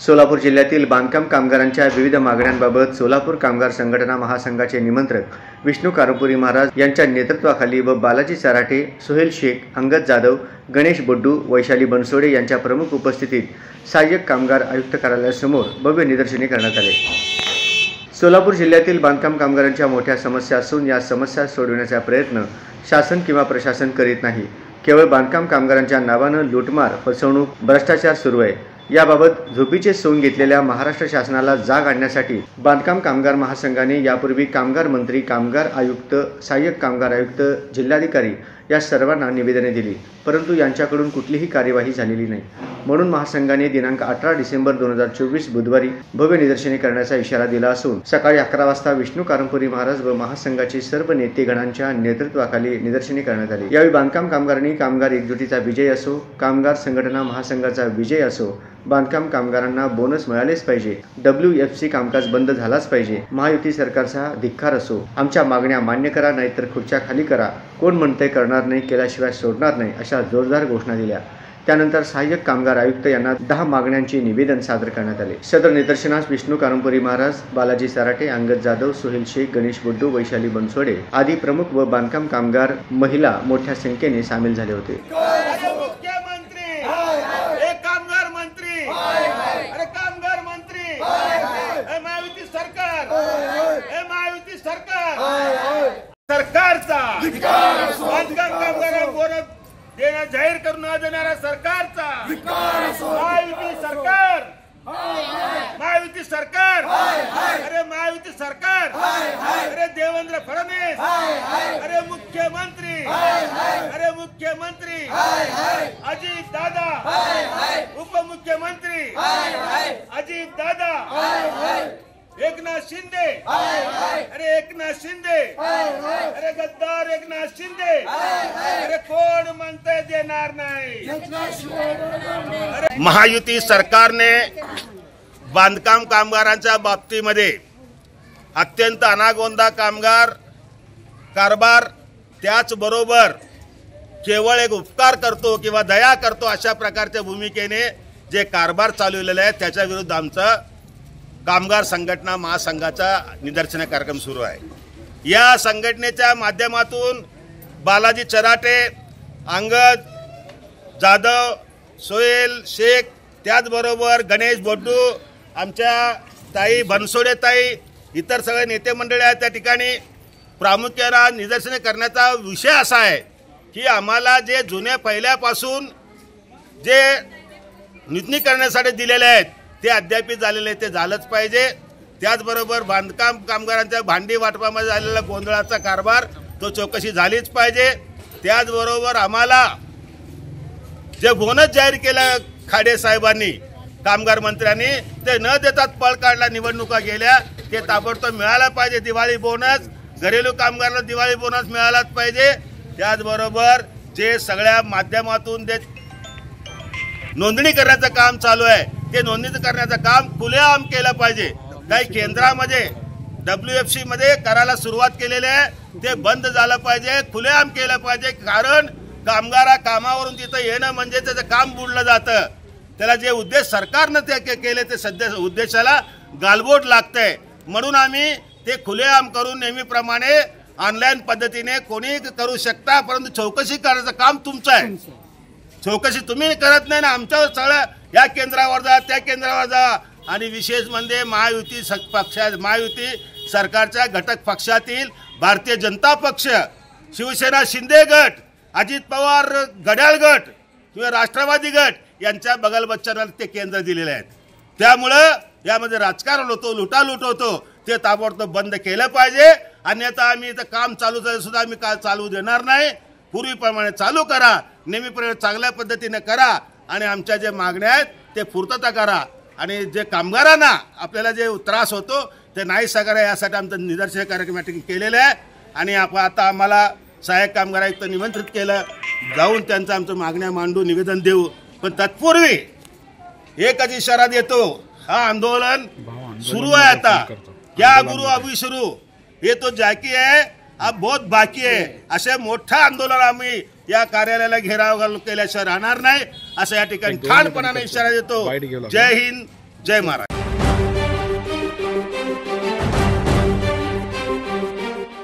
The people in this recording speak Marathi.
सोलापूर जिल्ह्यातील बांधकाम कामगारांच्या विविध मागण्यांबाबत सोलापूर कामगार संघटना महासंघाचे निमंत्रक विष्णू कारंपुरी महाराज यांच्या नेतृत्वाखाली व बालाजी सराटे, सोहेल शेख, अंगद जाधव, गणेश बोड्डू, वैशाली बनसोडे यांच्या प्रमुख उपस्थितीत सहाय्यक कामगार आयुक्त कार्यालयासमोर भव्य निदर्शने करण्यात आले। सोलापूर जिल्ह्यातील बांधकाम कामगारांच्या मोठ्या समस्या असून या समस्या सोडवण्याचा प्रयत्न शासन किंवा प्रशासन करीत नाही। केवळ बांधकाम कामगारांच्या नावानं लूटमार, फसवणूक, भ्रष्टाचार सुरू आहे। याबाबत झोपीचे सोंग घेतलेल्या महाराष्ट्र शासनाला जाग आणण्यासाठी बांधकाम कामगार महासंघाने यापूर्वी कामगार मंत्री, कामगार आयुक्त, सहाय्यक कामगार आयुक्त, जिल्हाधिकारी या सर्वांना निवेदने दिली, परंतु यांच्याकडून कुठलीही कार्यवाही झालेली नाही। म्हणून महासंघाने दिनांक 18 डिसेंबर 2024 बुधवारी भव्य निदर्शने करण्याचा इशारा दिला असून सकाळी 11 वाजता विष्णू कारंपुरी महाराज व महासंघाचे सर्व नेतेगणांच्या नेतृत्वाखाली निदर्शने करण्यात आली। यावेळी बांधकाम कामगारांनी कामगार एकजुटीचा विजय असो, कामगार संघटना महासंघाचा विजय असो, बांधकाम कामगारांना बोनस मिळालेच पाहिजे, WFC कामकाज बंद झालाच पाहिजे, महायुती सरकारचा धिक्कार असो, आमच्या मागण्या मान्य करा नाहीतर खुर्च्या खाली करा, कोण म्हणते करणार नाही, केल्याशिवाय सोडणार नाही, अशा जोरदार घोषणा दिल्या। त्यानंतर सहाय्यक कामगार आयुक्त यांना 10 मागण्यांचे निवेदन सादर करण्यात आले। सदर निदर्शनास विष्णू कारंपुरी महाराज, बालाजी सराटे, अंगद जाधव, सोहेल शेख, गणेश बोड्डू, वैशाली बनसोडे आदी प्रमुख व बांधकाम कामगार महिला मोठ्या संख्येने सामील झाले होते। सरकारचा बांधकाम कामगारांना बोनस देण्या जाहीर करून न देणाऱ्या सरकारचा महायुती सरकार, महायुती सरकार, अरे महायुती सरकार, अरे देवेंद्र फडणवीस, अरे मुख्यमंत्री, अरे मुख्यमंत्री अजित दादा, उपमुख्यमंत्री अजित दादा, एकनाथ शिंदे, अरे एकनाथ शिंदे, अरे गद्दार एकनाथ शिंदे, अरे कोण म्हणते देणार नाही। महायुती सरकारने बांधकाम कामगारांच्या बाबतीमध्ये अत्यंत अनागोंदा कामगार कारभार, त्याचबरोबर केवळ एक उपकार करतो किंवा दया करतो अशा प्रकारच्या भूमिकेने जे कारभार चालवलेले आहे त्याच्या विरुद्ध आमचा कामगार संघटना महासंघाचा निदर्शन कार्यक्रम सुरू आहे। या संघटनेच्या माध्यमातून बालाजी सराटे, अंगद जाधव, सोहेल शेख, त्याचबरोबर गणेश बोड्डू, आमच्या ताई बनसोडे ताई, इतर सगळे नेते मंडळी आहेत त्या ठिकाणी। प्रामुख्याने निदर्शने करण्याचा विषय असा आहे की आम्हाला जे जुने पहिल्यापासून जे नुतनी करण्यासाठी दिलेले आहेत ते अद्यापित झालेले ते झालंच पाहिजे। त्याचबरोबर बांधकाम कामगारांच्या भांडी वाटपामध्ये झालेला गोंधळाचा कारभार तो चौकशी झालीच पाहिजे। त्याचबरोबर आम्हाला जे बोनस जाहीर केलं खाडे साहेबांनी, कामगार मंत्र्यांनी, ते न देतात पळ काढला, निवडणुका गेल्या, ते ताबडतोब मिळाला पाहिजे। दिवाळी बोनस, घरेलू कामगारांना दिवाळी बोनस मिळालाच पाहिजे। त्याचबरोबर जे सगळ्या माध्यमातून जे नोंदणी करण्याचं काम चालू आहे ते नोंदणी करण्याचं काम खुलेआम केलं पाहिजे। काही केंद्रामध्ये WFC मध्ये करायला सुरुवात केलेली आहे, ते बंद झालं पाहिजे, खुलेआम केलं पाहिजे। कारण कामगारा कामावरून तिथं येणं म्हणजे त्याचं काम बुडलं जातं। त्याला जे उद्देश सरकारनं ते केले ते सध्या उद्देशाला गालबोट लागतंय। म्हणून आम्ही ते खुलेआम करून नेहमीप्रमाणे ऑनलाईन पद्धतीने कोणी करू शकता, परंतु चौकशी करायचं काम तुमचं आहे। चौकशी तुम्ही करत नाही ना, आमच्यावर सगळं या केंद्रावर जा, त्या केंद्रावर जा। आणि विशेष म्हणजे महायुती सरकारच्या घटक पक्षातील भारतीय जनता पक्ष, शिवसेना शिंदे गट, अजित पवार घड्याळ गट किंवा राष्ट्रवादी गट यांच्या बगलबच्चांना ते केंद्र दिलेले आहेत। त्यामुळं यामध्ये राजकारण होतो, लुटालूट होतो, ते ताबडतोब बंद केलं पाहिजे। अन्यथा आम्ही इथं काम चालू सुद्धा आम्ही काय चालू देणार नाही। पूर्वीप्रमाणे चालू करा, नेहमीप्रमाणे चांगल्या पद्धतीने करा आणि आमच्या जे मागण्या आहेत ते पूर्तता करा। आणि जे कामगारांना आपल्याला जे त्रास होतो ते नाही करा, यासाठी आमचं निदर्शन कार्यक्रम केलेलं आहे। आणि आता आम्हाला सहाय्यक कामगार आयुक्त निमंत्रित केलं, जाऊन त्यांचं आमचं मागण्या मांडू, निवेदन देऊ। पण तत्पूर्वी एकच इशारा देतो, हा आंदोलन सुरू आहे आता, क्या गुरु अभी शुरू, ये तो जाकी है अब बहुत बाकी आहे। असे मोठा आंदोलन आम्ही या कार्यालयाला घेराव केल्याशिवाय राहणार नाही, असं या ठिकाणी ठाणपणाने इशारा देतो। जय हिंद, जय महाराज.